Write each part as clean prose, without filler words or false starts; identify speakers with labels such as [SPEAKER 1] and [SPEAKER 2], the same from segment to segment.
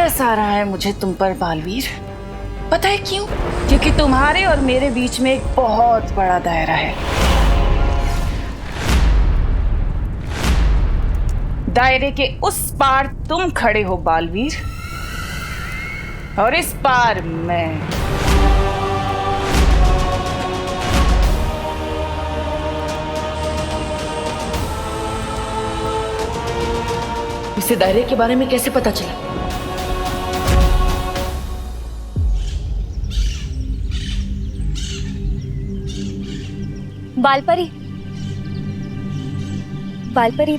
[SPEAKER 1] तरस आ रहा है मुझे तुम पर बालवीर। पता है क्यों? क्योंकि तुम्हारे और मेरे बीच में एक बहुत बड़ा दायरा है। दायरे के उस पार तुम खड़े हो बालवीर, और इस पार मैं।
[SPEAKER 2] इसे दायरे के बारे में कैसे पता चला?
[SPEAKER 3] बालपरी, बालपरी,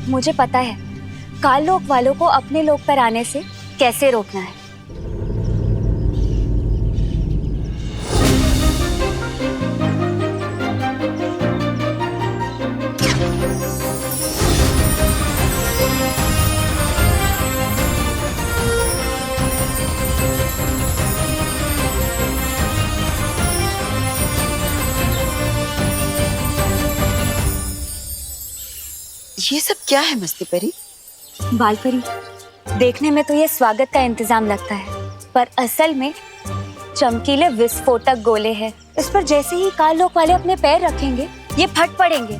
[SPEAKER 3] मुझे पता है काल लोक वालों को अपने लोक पर आने से कैसे रोकना है।
[SPEAKER 4] ये सब क्या है मस्ती परी?
[SPEAKER 3] बालपरी, देखने में तो ये स्वागत का इंतजाम लगता है, पर असल में चमकीले विस्फोटक गोले हैं। इस पर जैसे ही काल लोक वाले अपने पैर रखेंगे, ये फट पड़ेंगे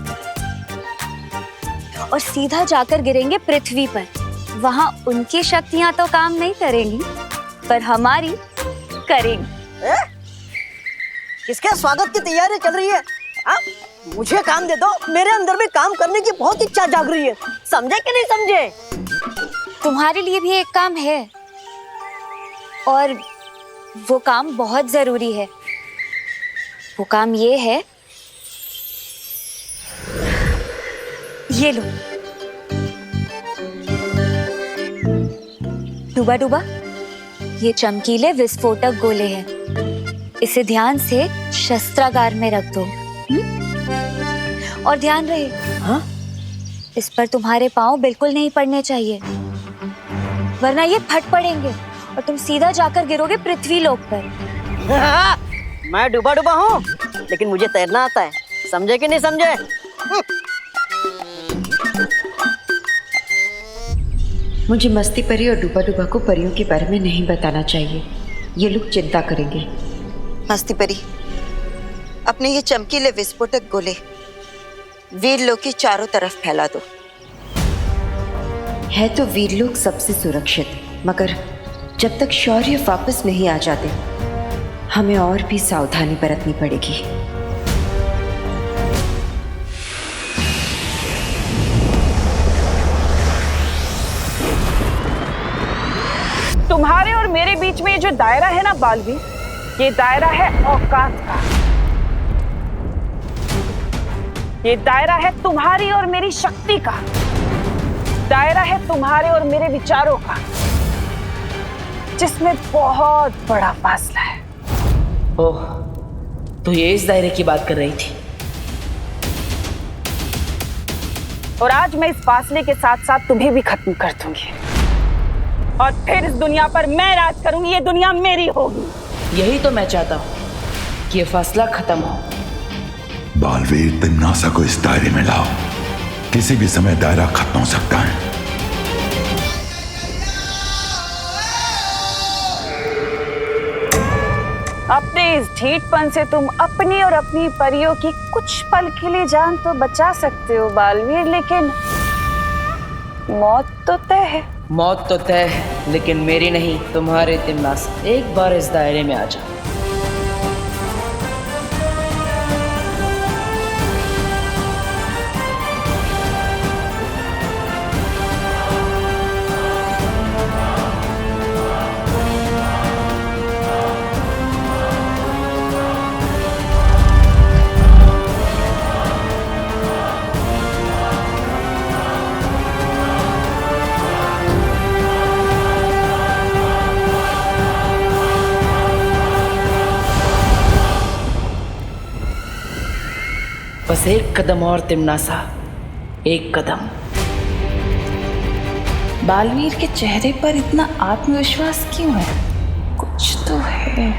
[SPEAKER 3] और सीधा जाकर गिरेंगे पृथ्वी पर। वहां उनकी शक्तियां तो काम नहीं करेंगी, पर हमारी करेंगी।
[SPEAKER 4] किसके स्वागत की तैयारी चल रही है? मुझे काम दे दो, मेरे अंदर में काम करने की बहुत इच्छा जाग रही है। समझे कि नहीं समझे?
[SPEAKER 3] तुम्हारे लिए भी एक काम है, और वो काम बहुत जरूरी है। वो काम ये है, ये लो डूबा डूबा, ये चमकीले विस्फोटक गोले हैं। इसे ध्यान से शस्त्रागार में रख दो। और ध्यान रहे,
[SPEAKER 4] हाँ?
[SPEAKER 3] इस पर तुम्हारे पांव बिल्कुल नहीं पड़ने चाहिए, वरना ये फट पड़ेंगे और तुम सीधा जाकर गिरोगे पृथ्वी लोक पर।
[SPEAKER 4] मैं डूबा डूबा हूँ, लेकिन मुझे तैरना आता है। समझे कि नहीं समझे?
[SPEAKER 5] मुझे मस्ती परी और डूबा डूबा को परियों के बारे में नहीं बताना चाहिए, ये लोग चिंता करेंगे।
[SPEAKER 4] मस्ती परी, अपने ये चमकीले विस्फोटक गोले वीरलोक के चारों तरफ फैला दो।
[SPEAKER 5] है तो वीरलोक सबसे सुरक्षित, मगर जब तक शौर्य वापस नहीं आ जाते, हमें और भी सावधानी बरतनी पड़ेगी।
[SPEAKER 1] तुम्हारे और मेरे बीच में ये जो दायरा है ना बालवीर, ये दायरा है औकात का। ये दायरा है तुम्हारी और मेरी शक्ति का। दायरा है तुम्हारे और मेरे विचारों का, जिसमें बहुत बड़ा फासला है।
[SPEAKER 2] ओह, तो ये इस दायरे की बात कर रही थी।
[SPEAKER 1] और आज मैं इस फासले के साथ साथ तुम्हें भी खत्म कर दूंगी, और फिर इस दुनिया पर मैं राज करूंगी। ये दुनिया मेरी होगी।
[SPEAKER 2] यही तो मैं चाहता हूँ कि ये फासला खत्म हो।
[SPEAKER 6] बालवीर, तिम्नासा को इस दायरे में लाओ। किसी भी समय दायरा खत्म हो सकता है।
[SPEAKER 1] अपने इस ढीठपन से तुम अपनी और अपनी परियों की कुछ पल के लिए जान तो बचा सकते हो बालवीर, लेकिन मौत तो तय है।
[SPEAKER 2] मौत तो तय है, लेकिन मेरी नहीं, तुम्हारे तिम्नासा। एक बार इस दायरे में आ जा। बस एक कदम और तिम्नासा, एक कदम।
[SPEAKER 1] बालवीर के चेहरे पर इतना आत्मविश्वास क्यों है? कुछ तो है।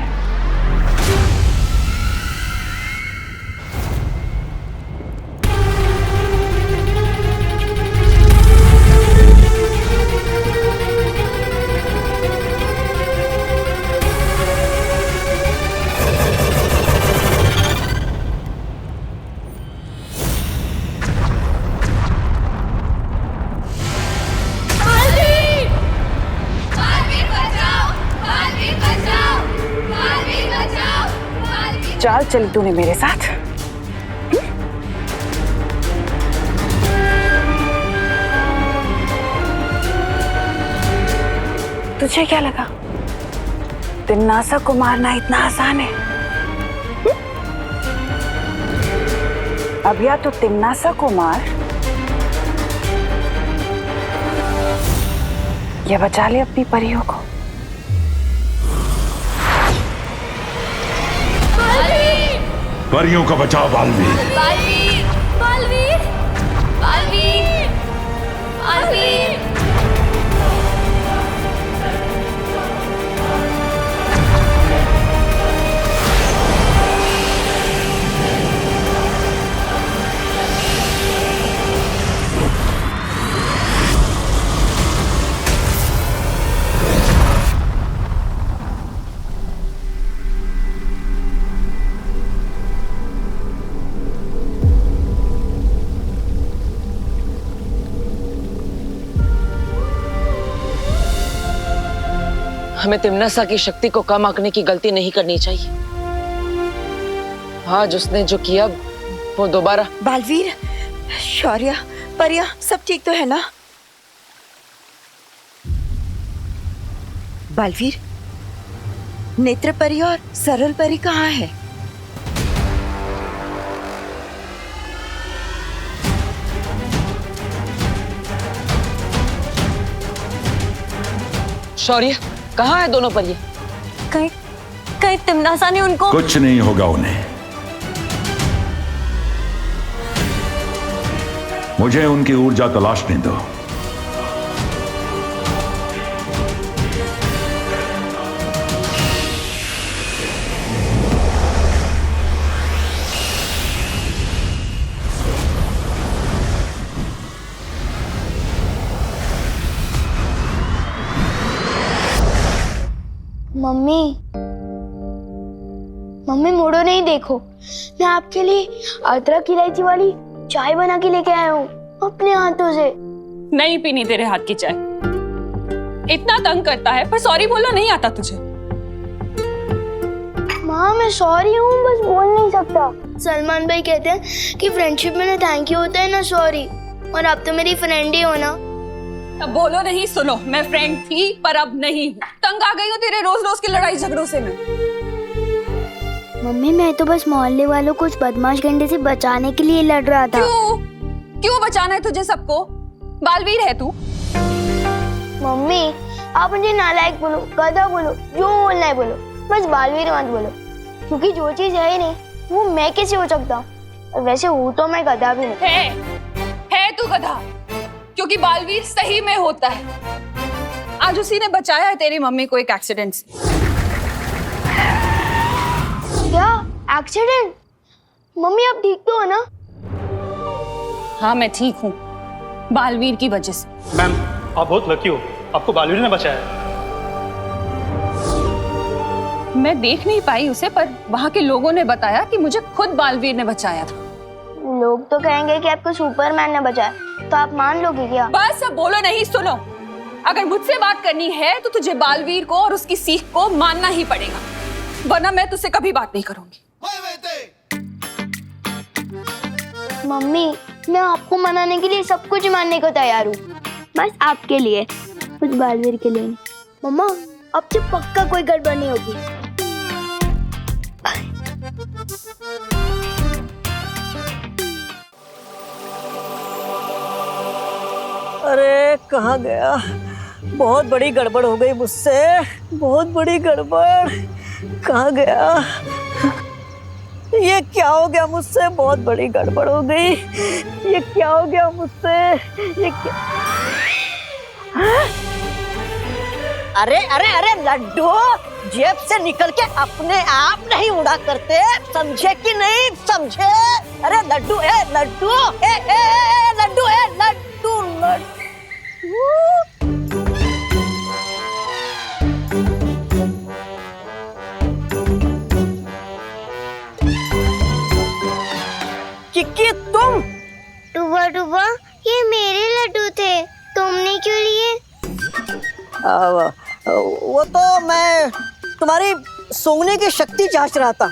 [SPEAKER 1] चाल चली तूने मेरे साथ? तुझे क्या लगा तिम्नासा को मारना इतना आसान है? अब या तो तिम्नासा को मार या बचा ले अपनी परियों को।
[SPEAKER 6] परियों का बचाओ बालवीर।
[SPEAKER 3] बालवीर, बालवीर, बालवीर, बालवीर।
[SPEAKER 2] हमें तिम्नासा की शक्ति को कम आंकने की गलती नहीं करनी चाहिए। आज उसने जो किया वो दोबारा।
[SPEAKER 5] बालवीर, शौर्य, परिया सब ठीक तो है ना? बालवीर, नेत्र परी और सरल परी कहाँ है?
[SPEAKER 2] शौर्य, कहाँ है दोनों परिये?
[SPEAKER 3] कहीं कहीं तिम्नासा ने उनको।
[SPEAKER 6] कुछ नहीं होगा उन्हें। मुझे उनकी ऊर्जा तलाशने दो।
[SPEAKER 7] मम्मी, मम्मी मुड़ो नहीं, देखो मैं आपके लिए अदरक इलायची वाली चाय बना के लेके आया हूँ अपने हाथों से।
[SPEAKER 1] नहीं पीनी तेरे हाथ की चाय। इतना तंग करता है पर सॉरी बोलना नहीं आता तुझे।
[SPEAKER 7] माँ मैं सॉरी हूँ, बस बोल नहीं सकता। सलमान भाई कहते हैं कि फ्रेंडशिप में ना थैंक यू होता है ना सॉरी, और आप तो मेरी फ्रेंड ही हो ना।
[SPEAKER 1] अब बोलो नहीं, सुनो, मैं फ्रेंड थी पर अब नहीं हूँ। तंग आ गई हूँ तेरे रोज रोज की लड़ाई झगड़ों से मैं।
[SPEAKER 7] मम्मी मैं तो बस मोहल्ले वालों को उस बदमाश गंडे से बचाने के लिए लड़ रहा था।
[SPEAKER 1] क्यों बचाना है तुझे सबको? बालवीर है तू।
[SPEAKER 7] मम्मी आप मुझे नालायक बोलो, गधा बोलो, जो बोलना है बोलो, बस बालवीर मत बोलो, क्योंकि जो चीज है नहीं वो मैं कैसे हो सकता हूँ, और वैसे हूँ तो मैं गधा भी नहीं।
[SPEAKER 1] है तू गधा, क्योंकि बालवीर सही में होता है। आज उसी ने बचाया है तेरी मम्मी को एक एक्सीडेंट से।
[SPEAKER 7] क्या एक्सीडेंट? मम्मी आप ठीक तो हो ना?
[SPEAKER 1] हाँ मैं ठीक हूँ, बालवीर की वजह से।
[SPEAKER 8] मैम आप बहुत लकी हो, आपको बालवीर ने बचाया।
[SPEAKER 1] मैं देख नहीं पाई उसे, पर वहाँ के लोगों ने बताया कि मुझे खुद बालवीर ने बचाया था।
[SPEAKER 7] लोग तो कहेंगे कि आपको सुपरमैन ने बचाया, तो आप मान लोगे क्या?
[SPEAKER 1] बस अब बोलो नहीं, सुनो। अगर मुझसे बात करनी है तो तुझे बालवीर को और उसकी सीख को मानना ही पड़ेगा, वरना मैं तुझसे कभी बात नहीं करूंगी।
[SPEAKER 7] मम्मी मैं आपको मनाने के लिए सब कुछ मानने को तैयार हूँ, बस आपके लिए, कुछ बालवीर के लिए नहीं। मम्मा अब से पक्का कोई गड़बड़ नहीं होगी।
[SPEAKER 4] अरे कहाँ गया? बहुत बड़ी गड़बड़ हो गई मुझसे, बहुत बड़ी गड़बड़। कहाँ गया? ये क्या हो गया मुझसे? बहुत बड़ी गड़बड़ हो गई। ये क्या हो गया मुझसे? ये क्या? हाँ? अरे अरे अरे लड्डू, जेब से निकल के अपने आप नहीं उड़ा करते, समझे कि नहीं समझे? अरे लड्डू ए लड्डू ए ए लड्डू ए लड्डू लड्डू। किक्की तुम?
[SPEAKER 7] टुबा टुबा ये मेरे लड्डू थे, तुमने क्यों लिए? वो
[SPEAKER 4] तो मैं तुम्हारी सूंघने की शक्ति जांच रहा था।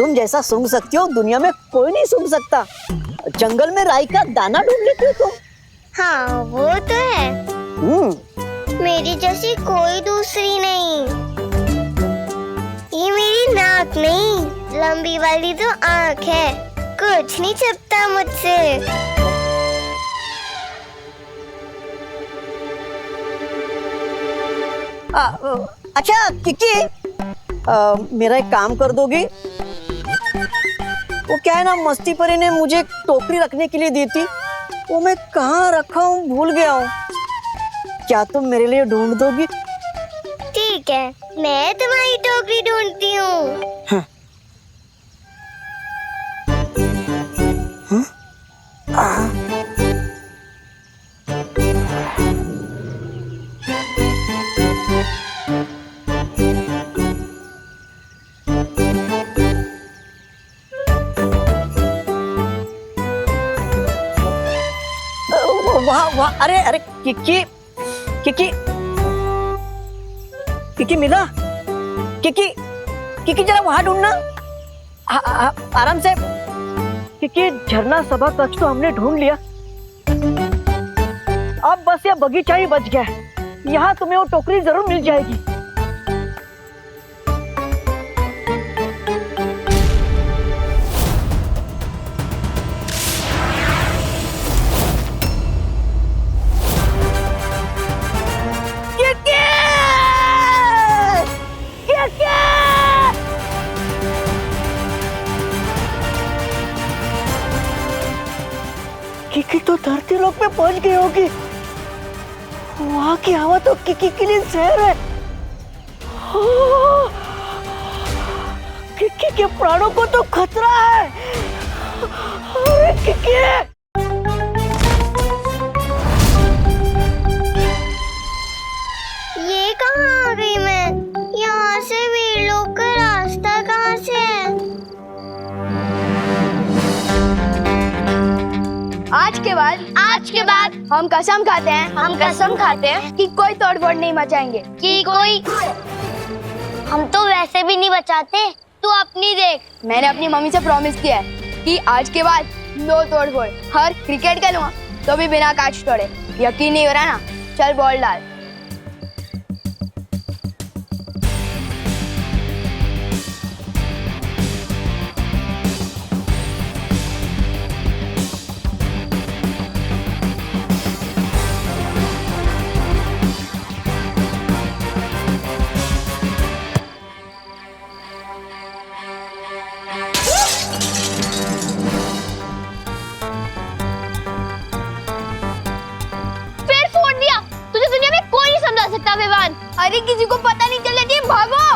[SPEAKER 4] तुम जैसा सूंघ सकती हो दुनिया में कोई नहीं सूंघ सकता। जंगल में राई का दाना ढूंढ लेती हो तुम।
[SPEAKER 7] हाँ वो तो है, मेरी जैसी कोई दूसरी नहीं। ये मेरी नाक नहीं, लंबी वाली तो आँख है, कुछ नहीं छिपता मुझसे।
[SPEAKER 4] अच्छा किकी, मेरा एक काम कर दोगी? वो क्या है ना, मस्ती परी ने मुझे एक टोकरी रखने के लिए दी थी, वो मैं कहाँ रखा हूँ भूल गया हूँ। क्या तुम मेरे लिए ढूंढ दोगी?
[SPEAKER 7] ठीक है, मैं तुम्हारी टोकरी ढूंढती हूँ।
[SPEAKER 4] वाह वाह, अरे अरे किकी किकी किकी मिला? किकी किकी जरा वहां ढूंढना, आराम से। किकी झरना सभा कक्ष तो हमने ढूंढ लिया, अब बस ये बगीचा ही बच गया है। यहाँ तुम्हें वो टोकरी जरूर मिल जाएगी। किकी तो धरती लोक पे पहुंच गई होगी। वहां की हवा तो किकी के लिए जहर है। किकी के प्राणों को तो खतरा है। अरे किकी!
[SPEAKER 7] ये कहाँ आ गई मैं? यहाँ से वीरलोक का रास्ता कहाँ से है?
[SPEAKER 9] आज के बाद हम कसम खाते हैं कि कोई तोड़फोड़ नहीं मचाएंगे, कि कोई।
[SPEAKER 7] हम तो वैसे भी नहीं बचाते, तू अपनी देख।
[SPEAKER 9] मैंने अपनी मम्मी से प्रॉमिस किया है कि आज के बाद नो तोड़फोड़। हर क्रिकेट खेलूंगा तो भी बिना कैच तोड़े। यकीन नहीं हो रहा ना? चल बॉल डाल। अरे किसी को पता नहीं चलने चाहिए, भागो।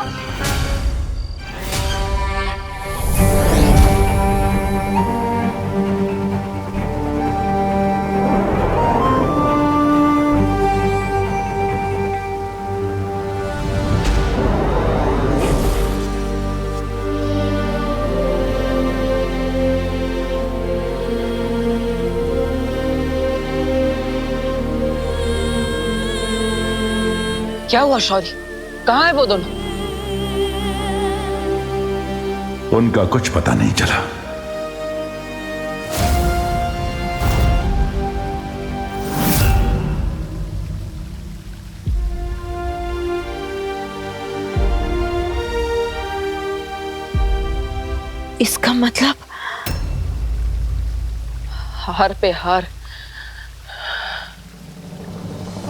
[SPEAKER 2] क्या हुआ शौर्य? कहाँ है वो दोनों?
[SPEAKER 6] उनका कुछ पता नहीं चला।
[SPEAKER 2] इसका मतलब हार पे हार।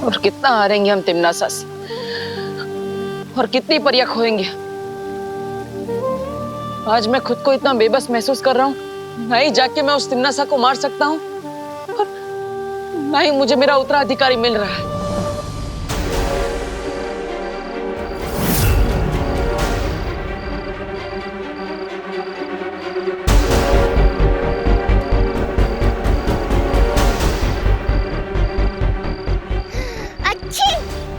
[SPEAKER 2] और कितना हारेंगे हम तिमनासा से, और कितनी परियां खोएंगे। आज मैं खुद को इतना बेबस महसूस कर रहा हूँ। ना ही जाके मैं उस तिमनासा को मार सकता हूँ, और ना ही मुझे मेरा उत्तराधिकारी मिल रहा है।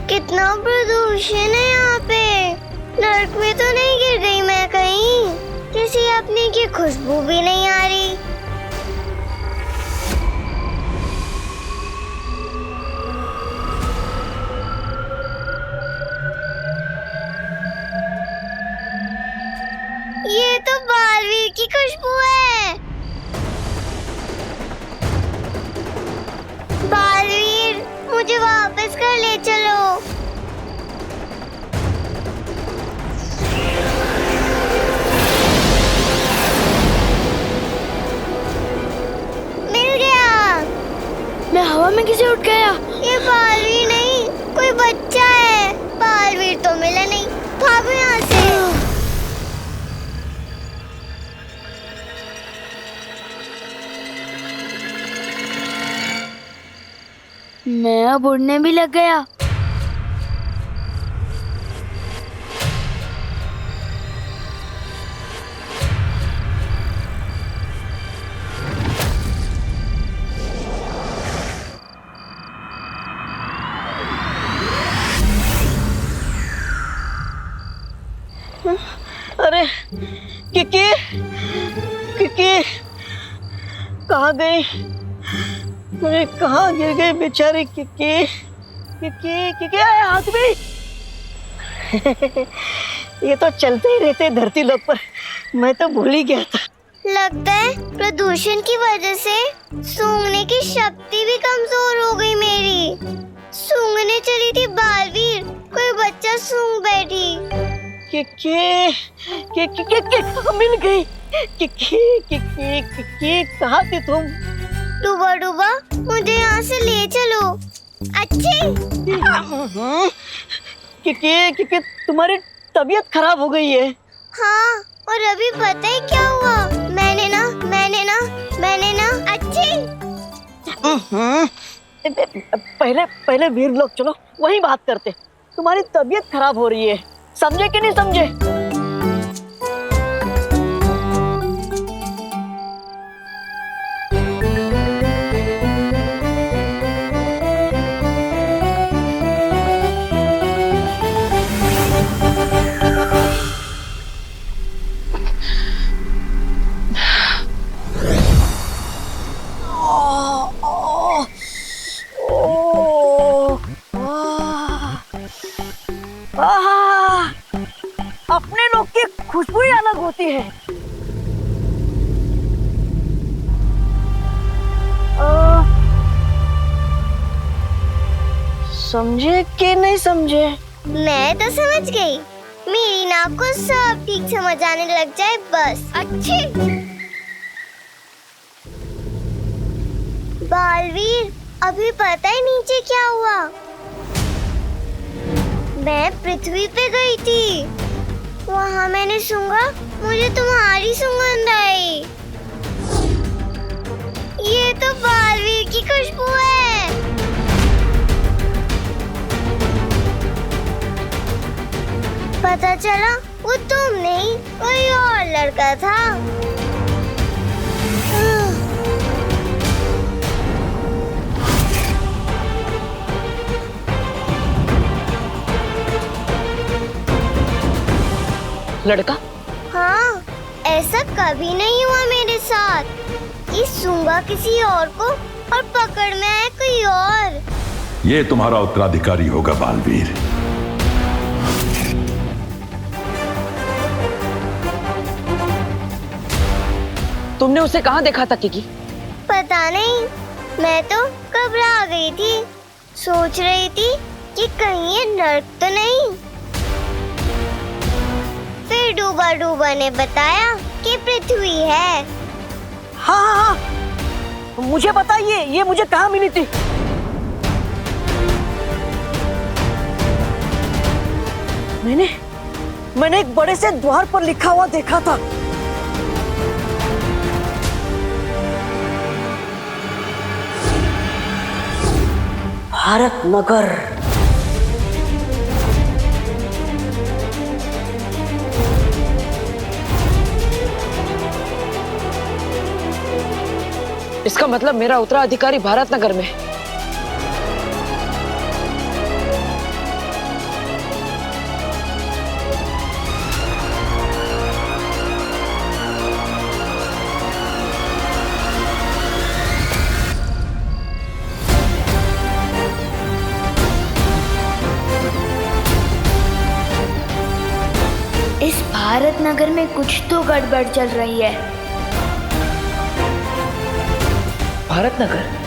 [SPEAKER 7] कितना प्रदूषण है यहाँ पे। नर्क में तो नहीं गिर गई मैं कहीं? किसी अपने की खुशबू भी नहीं आ रही। ये तो बालवीर वापस घर ले चलो। मिल गया।
[SPEAKER 9] मैं हवा में कैसे उठ गया?
[SPEAKER 7] ये बालवीर नहीं, कोई बच्चा है। बालवीर तो मिला नहीं, भागो यहाँ से।
[SPEAKER 9] मैं अब उड़ने भी लग गया।
[SPEAKER 4] अरे किकी, किकी कहाँ गई? अरे कहाँ गिर गई बेचारी किकी? किकी, किकी आए हाथ में। ये तो चलते ही रहते धरती लोक पर, मैं तो भूल ही गया था।
[SPEAKER 7] लगता है प्रदूषण की वजह से सूंघने की शक्ति भी कमजोर हो गई मेरी। सूंघने चली थी बालवीर, कोई बच्चा सूंघ बैठी।
[SPEAKER 4] किकी, किकी, किकी मिल गई। किकी, किकी, किकी कहाँ थी तुम?
[SPEAKER 7] डूबा डूबा, मुझे यहाँ से ले चलो। अच्छी।
[SPEAKER 4] किकी, किकी तुम्हारी तबीयत खराब हो गई है।
[SPEAKER 7] हाँ, और अभी पता है क्या हुआ? मैंने ना अच्छी।
[SPEAKER 4] पहले वीर लोग चलो वही बात करते। तुम्हारी तबीयत खराब हो रही है, समझे कि नहीं समझे? अपने लोग की खुशबू ही अलग होती है। समझे कि नहीं समझे?
[SPEAKER 7] मैं तो समझ गई। मेरी नाक को सब ठीक समझ आने लग जाए बस। अच्छी। बालवीर, अभी पता है नीचे क्या हुआ? मैं पृथ्वी पे गई थी, वहाँ मैंने सूंघा, मुझे तुम्हारी सुगंध आई। ये तो बालवीर की खुशबू है। पता चला वो तुम नहीं, कोई और लड़का था।
[SPEAKER 2] लड़का?
[SPEAKER 7] हाँ, ऐसा कभी नहीं हुआ मेरे साथ। ये सूंघा किसी और को और पकड़ में आया कोई और।
[SPEAKER 6] ये तुम्हारा उत्तराधिकारी होगा बालवीर।
[SPEAKER 2] तुमने उसे कहाँ देखा था किकी?
[SPEAKER 7] पता नहीं, मैं तो घबरा गई थी। सोच रही थी कि कहीं ये नर्क तो नहीं। फिर डूबा डूबा ने बताया कि पृथ्वी है।
[SPEAKER 4] हाँ, मुझे बताइए ये मुझे कहाँ मिली थी? मैंने एक बड़े से द्वार पर लिखा हुआ देखा था। भारत नगर।
[SPEAKER 2] इसका मतलब मेरा उत्तराधिकारी भारत नगर में है।
[SPEAKER 9] इस भारत नगर में कुछ तो गड़बड़ चल रही है।
[SPEAKER 2] भारत नगर?